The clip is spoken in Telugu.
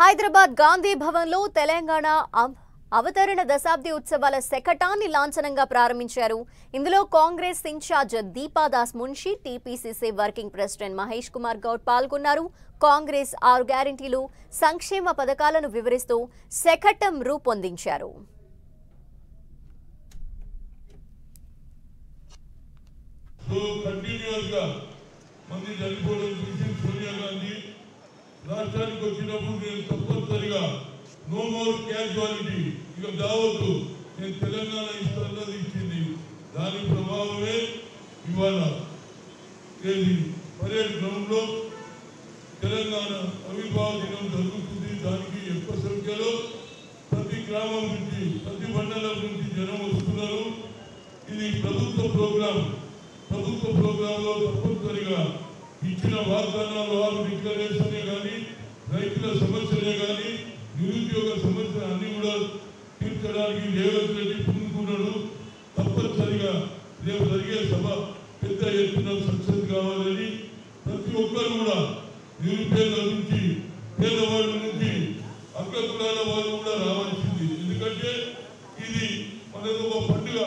హైదరాబాద్ గాంధీ భవన్ లో తెలంగాణ అవతరణ దశాబ్ది ఉత్సవాల శకటాన్ని లాంఛనంగా ప్రారంభించారు. ఇందులో Congress incharge Deepa Das Munshi, TPCC working president Mahesh Kumar Goud పాల్గొన్నారు. కాంగ్రెస్ 6 గ్యారెంటీలు, సంక్షేమ పథకాలను వివరిస్తూ శకటం రూపొందించారు. రాష్ట్రానికి వచ్చినప్పుడు నేను తప్పనిసరిగా నో మోర్ క్యాజువాలిటీ ఇక దావద్దు, నేను తెలంగాణ ఇస్తానన్నది ఇచ్చింది. దాని ప్రభావమే ఇవాళ పరేడ్ గ్రౌండ్ లో తెలంగాణ ఆవిర్భావ దినం జరుగుతుంది. దానికి ఎక్కువ సంఖ్యలో ప్రతి గ్రామం నుంచి, ప్రతి మండలం నుంచి జనం వస్తున్నారు. ఇది ప్రభుత్వ ప్రోగ్రాంలో తప్పనిసరిగా ఇచ్చిన వాగ్దానాలు, వారు డిక్లరేషనే కానీ, రైతుల సమస్యలే కానీ, నిరుద్యోగ సమస్యలు అన్ని కూడా తీర్చడానికి రేవంత్ రెడ్డి పూనుకున్నాడు. తప్పనిసరిగా రేపు జరిగే సభ పెద్ద ఎత్తున సక్సెస్ కావాలని ప్రతి ఒక్కరు కూడా, నిరుపేదల నుంచి, పేదవాళ్ళ నుంచి, అగ్రకులాల వాళ్ళు కూడా రావాల్సింది. ఎందుకంటే ఇది మనకు ఒక పండుగ.